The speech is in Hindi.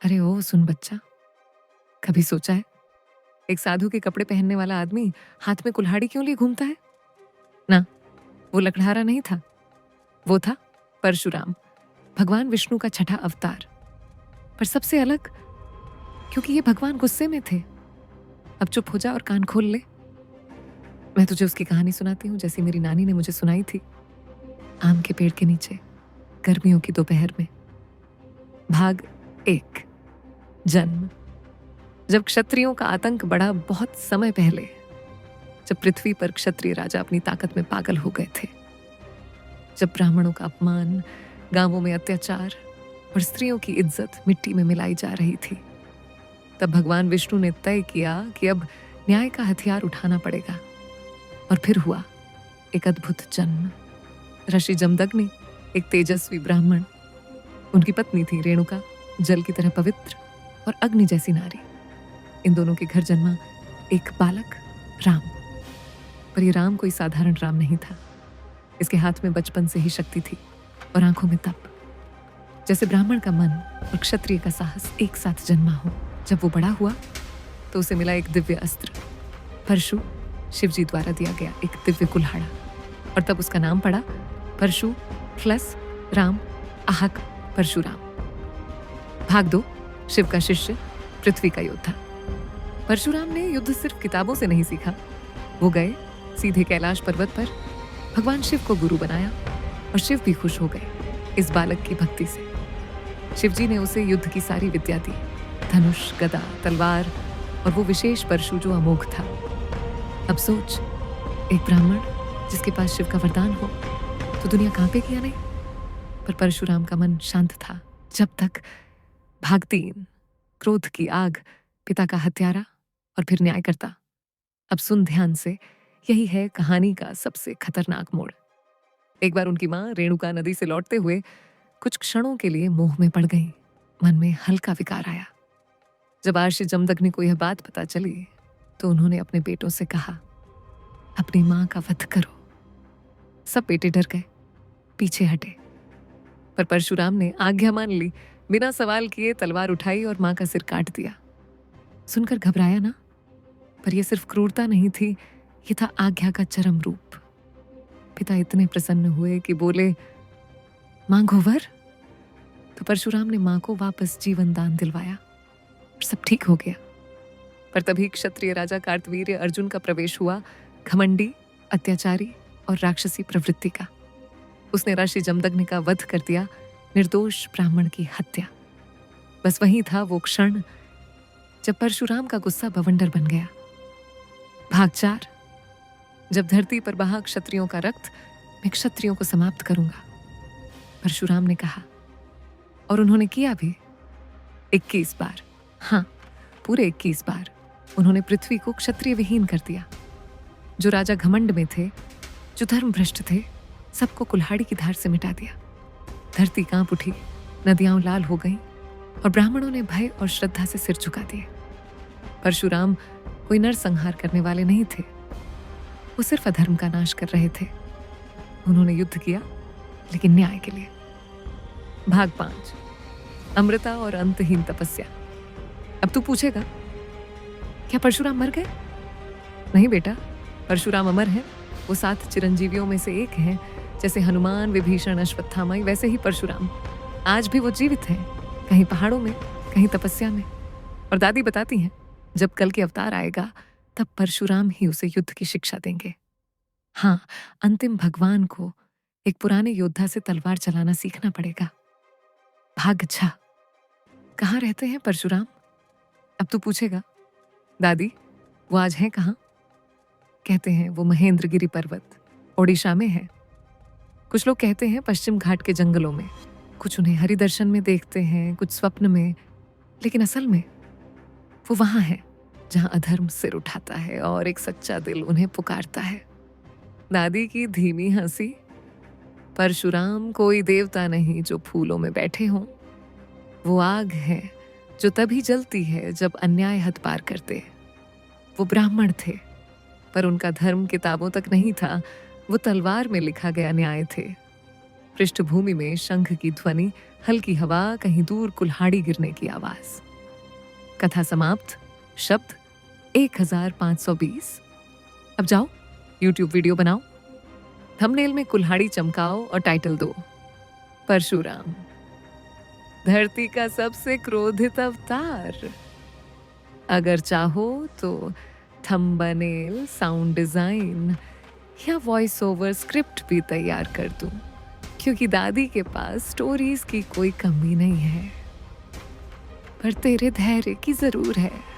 अरे ओ सुन बच्चा, कभी सोचा है एक साधु के कपड़े पहनने वाला आदमी हाथ में कुल्हाड़ी क्यों लिए घूमता है? ना, वो लकड़हारा नहीं था, वो था परशुराम, भगवान विष्णु का छठा अवतार। पर सबसे अलग क्योंकि ये भगवान गुस्से में थे। अब चुप हो जा और कान खोल ले। मैं तुझे उसकी कहानी सुनाती हूँ जैसी मेरी नानी ने मुझे सुनाई थी। आम के पेड़ के नीचे गर्मियों की दोपहर में। भाग 1। जन्म। जब क्षत्रियों का आतंक बढ़ा बहुत समय पहले, जब पृथ्वी पर क्षत्रिय राजा अपनी ताकत में पागल हो गए थे, जब ब्राह्मणों का अपमान, गांवों में अत्याचार और स्त्रियों की इज्जत मिट्टी में मिलाई जा रही थी, तब भगवान विष्णु ने तय किया कि अब न्याय का हथियार उठाना पड़ेगा। और फिर हुआ एक अद्भुत जन्म। ऋषि जमदग्नि, एक तेजस्वी ब्राह्मण, उनकी पत्नी थी रेणुका, जल की तरह पवित्र, और अग्नि जैसी नारी। इन दोनों के घर जन्मा एक बालक, राम। पर ये राम कोई साधारण राम नहीं था। इसके हाथ में बचपन से ही शक्ति थी और आंखों में तप, जैसे ब्राह्मण का मन और क्षत्रिय का साहस एक साथ जन्मा हो। जब वो बड़ा हुआ तो उसे मिला एक दिव्य अस्त्र, परशु, शिवजी द्वारा दिया गया एक दिव्य कुल्हाड़ा। और तब उसका नाम पड़ा परशु प्लस राम आहक परशुराम। भाग 2। शिव का शिष्य, पृथ्वी का योद्धा। परशुराम ने युद्ध सिर्फ किताबों से नहीं सीखा। वो गए सीधे कैलाश पर्वत पर, भगवान शिव को गुरु बनाया और शिव भी खुश हो गए इस बालक की भक्ति से। शिवजी ने उसे युद्ध की सारी विद्या दी, धनुष, गदा, तलवार और वो विशेष परशु जो अमोघ था। अब सोच, एक ब्राह्मण जिसके पास शिव का वरदान हो तो दुनिया कांपेगी या नहीं? पर परशुराम का मन शांत था जब तक। भाग 3। क्रोध की आग, पिता का हत्यारा और फिर न्याय करता। अब सुन ध्यान से, यही है कहानी का सबसे खतरनाक मोड़। एक बार उनकी माँ रेणुका नदी से लौटते हुए कुछ क्षणों के लिए मोह में पड़ गई। मन में हल्का विकार आया। जब आर्षि जमदग्नि को यह बात पता चली तो उन्होंने अपने बेटों से कहा, अपनी माँ का वध करो। सब बेटे डर गए, पीछे हटे। पर परशुराम ने आज्ञा मान ली, बिना सवाल किए तलवार उठाई और माँ का सिर काट दिया। सुनकर घबराया ना? पर यह सिर्फ क्रूरता नहीं थी, यह था आज्ञा का चरम रूप। पिता इतने प्रसन्न हुए कि बोले, मांगो वर। तो परशुराम ने माँ को वापस जीवन दान दिलवाया और सब ठीक हो गया। पर तभी क्षत्रिय राजा कार्तवीर्य अर्जुन का प्रवेश हुआ, घमंडी, अत्याचारी और राक्षसी प्रवृत्ति का। उसने ऋषि जमदग्नि का वध कर दिया, निर्दोष ब्राह्मण की हत्या। बस वही था वो क्षण जब परशुराम का गुस्सा बवंडर बन गया। भाग 4। जब धरती पर बहा क्षत्रियों का रक्त, मैं क्षत्रियों को समाप्त करूंगा, परशुराम ने कहा। और उन्होंने किया भी। 21 बार, हाँ, पूरे 21 बार उन्होंने पृथ्वी को क्षत्रिय विहीन कर दिया। जो राजा घमंड में थे, जो धर्म भ्रष्ट थे, सबको कुल्हाड़ी की धार से मिटा दिया। धरती कांप उठी, नदियां लाल हो गईं और ब्राह्मणों ने भय और श्रद्धा से सिर झुका दिए। परशुराम कोई नरसंहार करने वाले नहीं थे, वो सिर्फ अधर्म का नाश कर रहे थे। उन्होंने युद्ध किया, लेकिन न्याय के लिए। भाग 5। अमृता और अंतहीन तपस्या। अब तू पूछेगा, क्या परशुराम मर गए? नहीं बेटा, परशुराम अमर है। वो 7 चिरंजीवियों में से एक हैं। जैसे हनुमान, विभीषण, अश्वत्थामा, वैसे ही परशुराम आज भी वो जीवित हैं, कहीं पहाड़ों में, कहीं तपस्या में। और दादी बताती हैं, जब कल के अवतार आएगा तब परशुराम ही उसे युद्ध की शिक्षा देंगे। हाँ, अंतिम भगवान को एक पुराने योद्धा से तलवार चलाना सीखना पड़ेगा। भाग 6। कहाँ रहते हैं परशुराम? अब तू पूछेगा, दादी वो आज हैं कहाँ? कहते हैं वो महेंद्रगिरी पर्वत ओडिशा में है। कुछ लोग कहते हैं पश्चिम घाट के जंगलों में। कुछ उन्हें हरि दर्शन में देखते हैं, कुछ स्वप्न में, लेकिन असल में वो वहां है जहां अधर्म सिर उठाता है और एक सच्चा दिल उन्हें पुकारता है। दादी की धीमी हंसी। परशुराम कोई देवता नहीं जो फूलों में बैठे हों। वो आग है जो तभी जलती है जब अन्याय हद पार करते। वो ब्राह्मण थे, पर उनका धर्म किताबों तक नहीं था, वो तलवार में लिखा गया न्याय थे। पृष्ठभूमि में शंख की ध्वनि, हल्की हवा, कहीं दूर कुल्हाड़ी गिरने की आवाज। कथा समाप्त। शब्द 1520। अब जाओ YouTube वीडियो बनाओ, थंबनेल में कुल्हाड़ी चमकाओ और टाइटल दो परशुराम, धरती का सबसे क्रोधित अवतार। अगर चाहो तो थंबनेल, साउंड डिजाइन या वॉइस ओवर स्क्रिप्ट भी तैयार कर दूं, क्योंकि दादी के पास स्टोरीज की कोई कमी नहीं है, पर तेरे धैर्य की जरूर है।